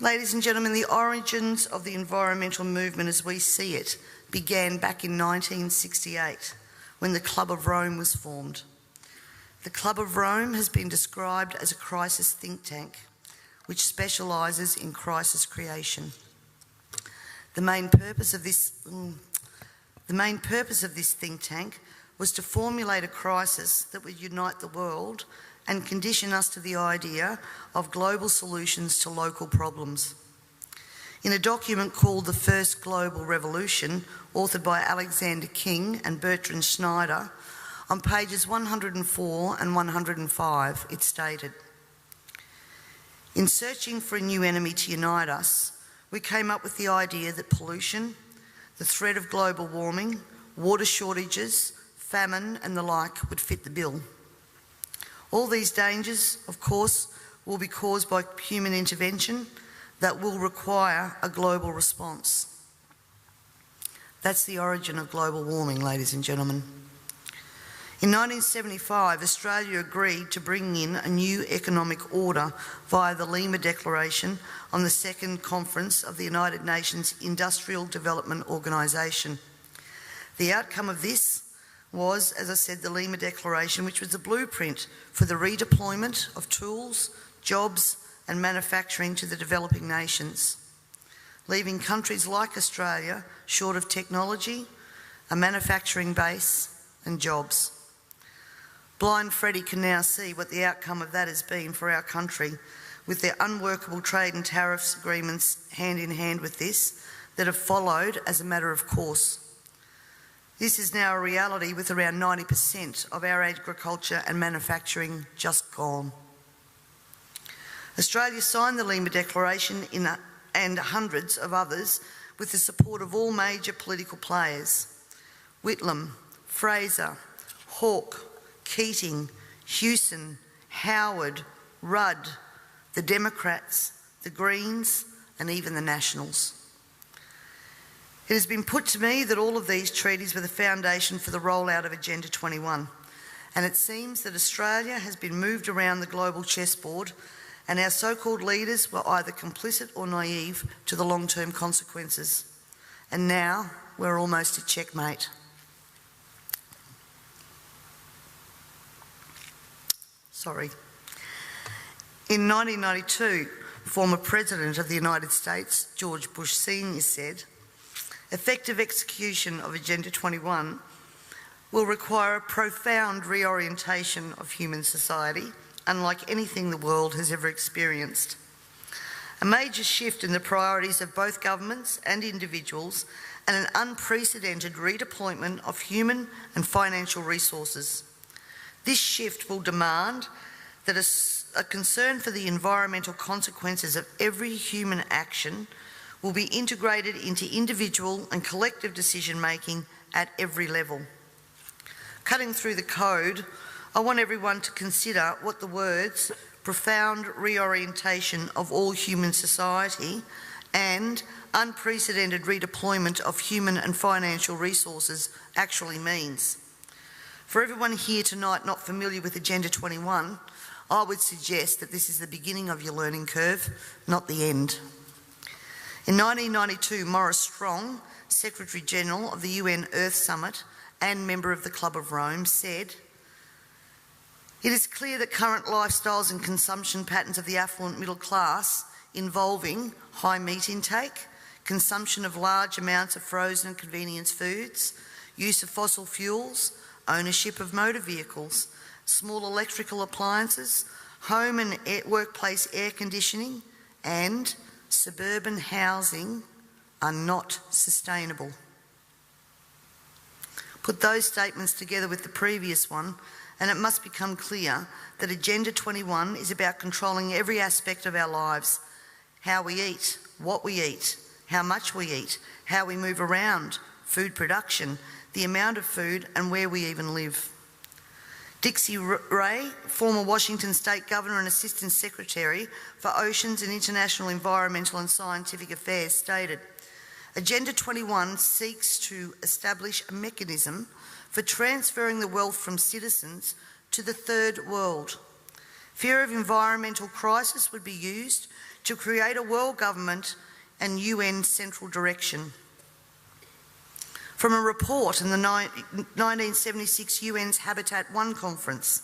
Ladies and gentlemen, the origins of the environmental movement as we see it began back in 1968 when the Club of Rome was formed. The Club of Rome has been described as a crisis think tank which specialises in crisis creation. The main purpose of this think tank was to formulate a crisis that would unite the world and condition us to the idea of global solutions to local problems. In a document called The First Global Revolution, authored by Alexander King and Bertrand Schneider, on pages 104 and 105, it stated, "In searching for a new enemy to unite us, we came up with the idea that pollution, the threat of global warming, water shortages, famine and the like would fit the bill. All these dangers, of course, will be caused by human intervention that will require a global response." That's the origin of global warming, ladies and gentlemen. In 1975, Australia agreed to bring in a new economic order via the Lima Declaration on the Second Conference of the United Nations Industrial Development Organisation. The outcome of this was, as I said, the Lima Declaration, which was a blueprint for the redeployment of tools, jobs and manufacturing to the developing nations, leaving countries like Australia short of technology, a manufacturing base and jobs. Blind Freddie can now see what the outcome of that has been for our country, with their unworkable trade and tariffs agreements hand in hand with this that have followed as a matter of course. This is now a reality, with around 90% of our agriculture and manufacturing just gone. Australia signed the Lima Declaration and hundreds of others with the support of all major political players: Whitlam, Fraser, Hawke, Keating, Hewson, Howard, Rudd, the Democrats, the Greens and even the Nationals. It has been put to me that all of these treaties were the foundation for the rollout of Agenda 21, and it seems that Australia has been moved around the global chessboard and our so-called leaders were either complicit or naive to the long-term consequences. And now we're almost at checkmate. In 1992, former President of the United States, George Bush Sr. said, "Effective execution of Agenda 21 will require a profound reorientation of human society, unlike anything the world has ever experienced. A major shift in the priorities of both governments and individuals, and an unprecedented redeployment of human and financial resources. This shift will demand that a concern for the environmental consequences of every human action will be integrated into individual and collective decision-making at every level." Cutting through the code, I want everyone to consider what the words "profound reorientation of all human society" and "unprecedented redeployment of human and financial resources" actually means. For everyone here tonight not familiar with Agenda 21, I would suggest that this is the beginning of your learning curve, not the end. In 1992, Maurice Strong, Secretary-General of the UN Earth Summit and member of the Club of Rome, said, "It is clear that current lifestyles and consumption patterns of the affluent middle class, involving high meat intake, consumption of large amounts of frozen and convenience foods, use of fossil fuels, ownership of motor vehicles, small electrical appliances, home and workplace air conditioning, and suburban housing are not sustainable." Put those statements together with the previous one, and it must become clear that Agenda 21 is about controlling every aspect of our lives: how we eat, what we eat, how much we eat, how we move around, food production, the amount of food, and where we even live. Dixie Ray, former Washington State Governor and Assistant Secretary for Oceans and International Environmental and Scientific Affairs, stated, "Agenda 21 seeks to establish a mechanism for transferring the wealth from citizens to the third world. Fear of environmental crisis would be used to create a world government and UN central direction. From a report in the 1976 UN's Habitat 1 conference,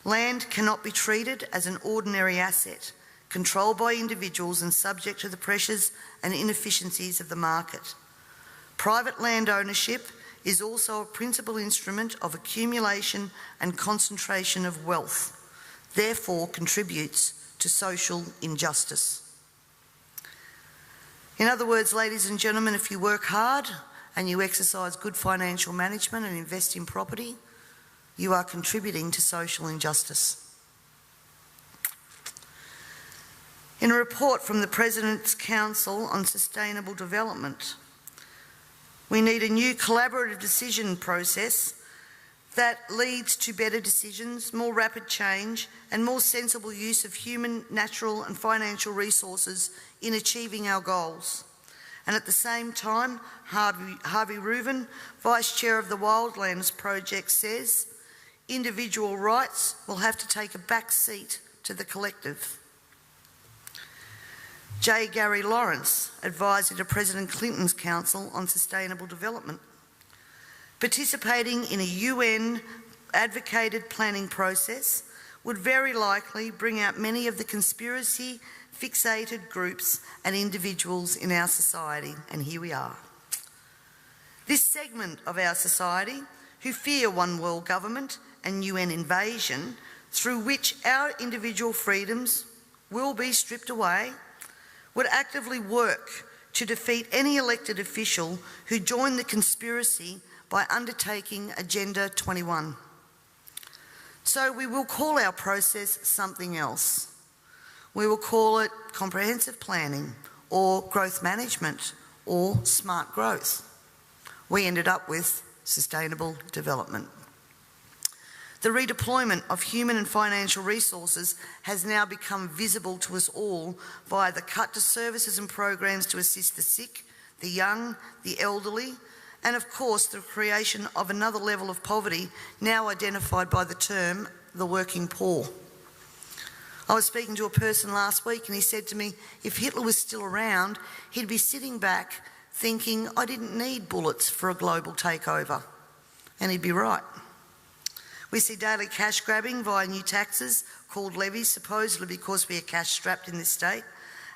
land cannot be treated as an ordinary asset, controlled by individuals and subject to the pressures and inefficiencies of the market. Private land ownership is also a principal instrument of accumulation and concentration of wealth, therefore contributes to social injustice. In other words, ladies and gentlemen, if you work hard and you exercise good financial management and invest in property, you are contributing to social injustice. In a report from the President's Council on Sustainable Development, we need a new collaborative decision process that leads to better decisions, more rapid change, and more sensible use of human, natural and financial resources in achieving our goals. And at the same time, Harvey Reuven, Vice Chair of the Wildlands Project, says individual rights will have to take a back seat to the collective. J. Gary Lawrence, advisor to President Clinton's Council on Sustainable Development, participating in a UN advocated planning process would very likely bring out many of the conspiracy fixated groups and individuals in our society, and here we are. This segment of our society, who fear one world government and UN invasion, through which our individual freedoms will be stripped away, would actively work to defeat any elected official who joined the conspiracy by undertaking Agenda 21. So we will call our process something else. We will call it comprehensive planning or growth management or smart growth. We ended up with sustainable development. The redeployment of human and financial resources has now become visible to us all via the cut to services and programs to assist the sick, the young, the elderly, and of course the creation of another level of poverty now identified by the term the working poor. I was speaking to a person last week and he said to me, if Hitler was still around, he'd be sitting back thinking, I didn't need bullets for a global takeover. And he'd be right. We see daily cash grabbing via new taxes called levies, supposedly because we are cash strapped in this state,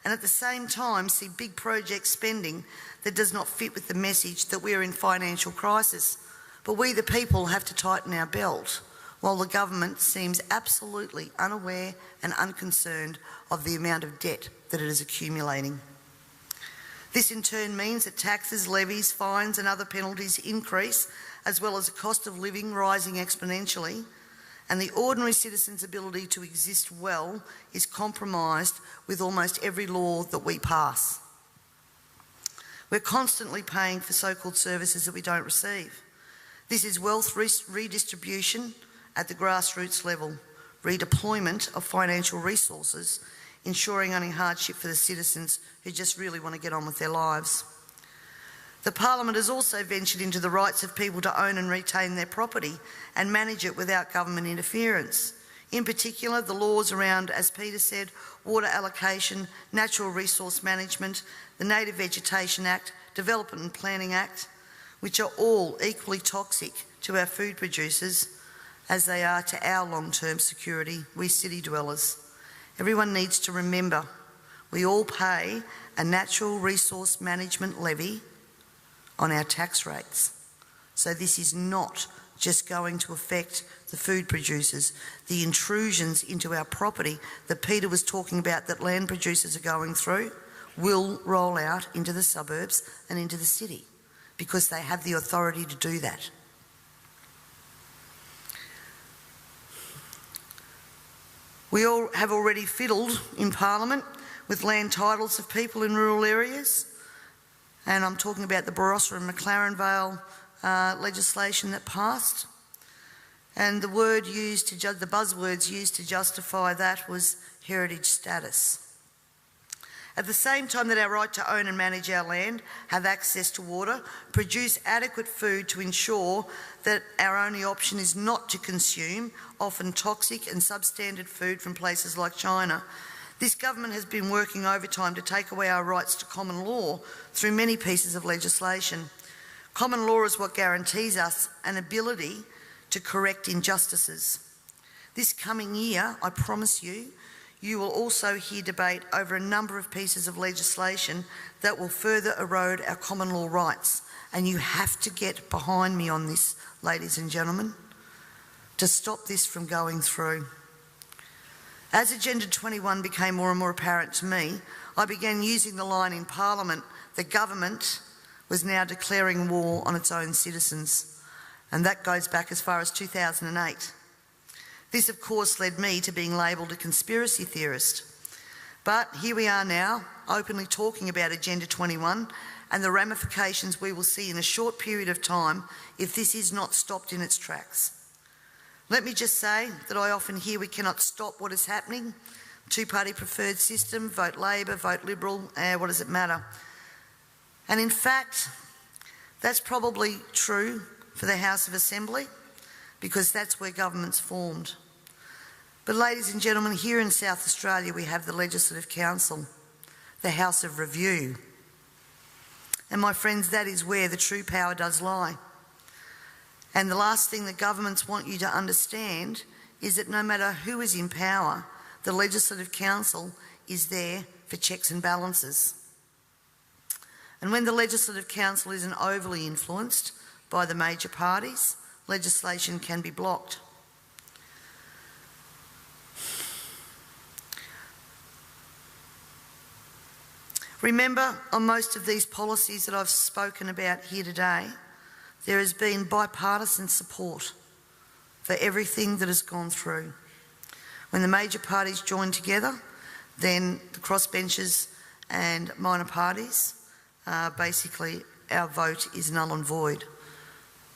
and at the same time see big project spending that does not fit with the message that we are in financial crisis. But we the people have to tighten our belt, while the government seems absolutely unaware and unconcerned of the amount of debt that it is accumulating. This in turn means that taxes, levies, fines and other penalties increase, as well as the cost of living rising exponentially, and the ordinary citizen's ability to exist well is compromised with almost every law that we pass. We're constantly paying for so-called services that we don't receive. This is wealth redistribution at the grassroots level, redeployment of financial resources, ensuring only hardship for the citizens who just really want to get on with their lives. The Parliament has also ventured into the rights of people to own and retain their property and manage it without government interference. In particular, the laws around, as Peter said, water allocation, natural resource management, the Native Vegetation Act, Development and Planning Act, which are all equally toxic to our food producers as they are to our long-term security, we city dwellers. Everyone needs to remember we all pay a natural resource management levy on our tax rates. So this is not just going to affect the food producers. The intrusions into our property that Peter was talking about that land producers are going through will roll out into the suburbs and into the city because they have the authority to do that. We all have already fiddled in Parliament with land titles of people in rural areas, and I'm talking about the Barossa and McLaren Vale legislation that passed. And the word used to the buzzwords used to justify that was heritage status. At the same time that our right to own and manage our land, have access to water, produce adequate food to ensure that our only option is not to consume often toxic and substandard food from places like China, This government has been working overtime to take away our rights to common law through many pieces of legislation. Common law is what guarantees us an ability to correct injustices. This coming year, I promise you, you will also hear debate over a number of pieces of legislation that will further erode our common law rights. And you have to get behind me on this, ladies and gentlemen, to stop this from going through. As Agenda 21 became more and more apparent to me, I began using the line in Parliament that government was now declaring war on its own citizens, and that goes back as far as 2008. This, of course, led me to being labelled a conspiracy theorist. But here we are now, openly talking about Agenda 21 and the ramifications we will see in a short period of time if this is not stopped in its tracks. Let me just say that I often hear we cannot stop what is happening. Two-party preferred system, vote Labor, vote Liberal, what does it matter? And in fact, that's probably true for the House of Assembly, because that's where government's formed. But ladies and gentlemen, here in South Australia we have the Legislative Council, the House of Review. And my friends, that is where the true power does lie. And the last thing that governments want you to understand is that no matter who is in power, the Legislative Council is there for checks and balances. And when the Legislative Council isn't overly influenced by the major parties, legislation can be blocked. Remember, on most of these policies that I've spoken about here today, there has been bipartisan support for everything that has gone through. When the major parties join together, then the crossbenchers and minor parties, basically our vote is null and void.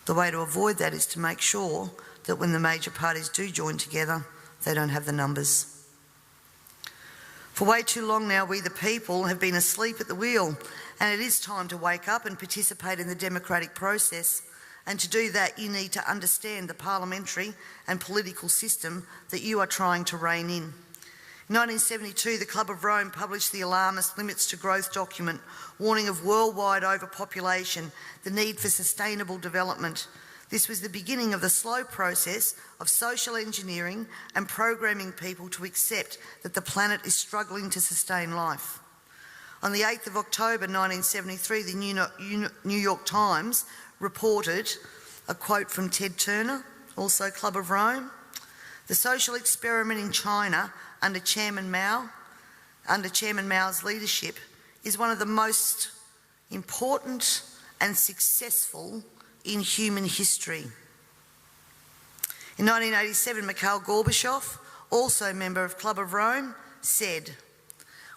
The way to avoid that is to make sure that when the major parties do join together, they don't have the numbers. For way too long now, we the people have been asleep at the wheel, and it is time to wake up and participate in the democratic process. And to do that, you need to understand the parliamentary and political system that you are trying to rein in. In 1972, the Club of Rome published the alarmist Limits to Growth document, warning of worldwide overpopulation, the need for sustainable development. This was the beginning of the slow process of social engineering and programming people to accept that the planet is struggling to sustain life. On the 8th of October 1973, the New York Times reported a quote from Ted Turner, also Club of Rome. The social experiment in China under Chairman Mao's leadership is one of the most important and successful in human history. In 1987, Mikhail Gorbachev, also a member of Club of Rome, said,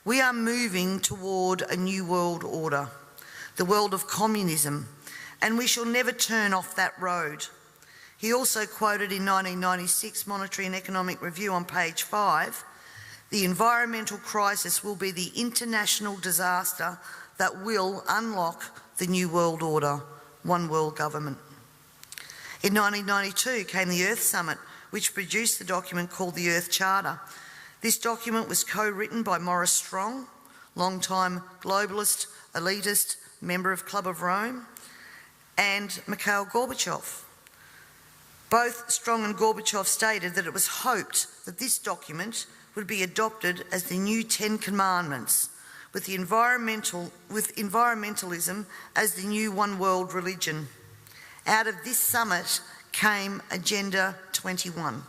"We are moving toward a new world order, the world of communism, and we shall never turn off that road." He also quoted in 1996 Monetary and Economic Review on page 5, "The environmental crisis will be the international disaster that will unlock the new world order, one world government." In 1992 came the Earth Summit, which produced the document called the Earth Charter. This document was co-written by Maurice Strong, long-time globalist, elitist, member of Club of Rome, and Mikhail Gorbachev. Both Strong and Gorbachev stated that it was hoped that this document would be adopted as the new 10 Commandments, with environmentalism as the new one world religion. Out of this summit came Agenda 21.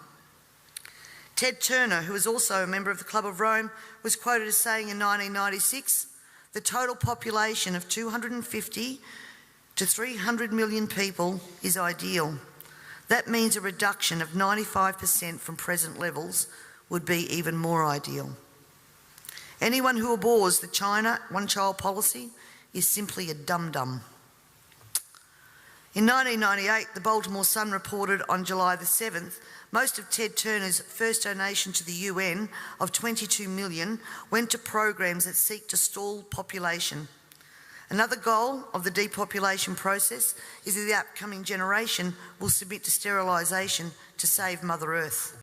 Ted Turner, who was also a member of the Club of Rome, was quoted as saying in 1996, "The total population of 250 to 300 million people is ideal. That means a reduction of 95% from present levels would be even more ideal." Anyone who abhors the China one-child policy is simply a dum-dum. In 1998, the Baltimore Sun reported on July the 7th, most of Ted Turner's first donation to the UN of $22 million went to programs that seek to stall population. Another goal of the depopulation process is that the upcoming generation will submit to sterilisation to save Mother Earth.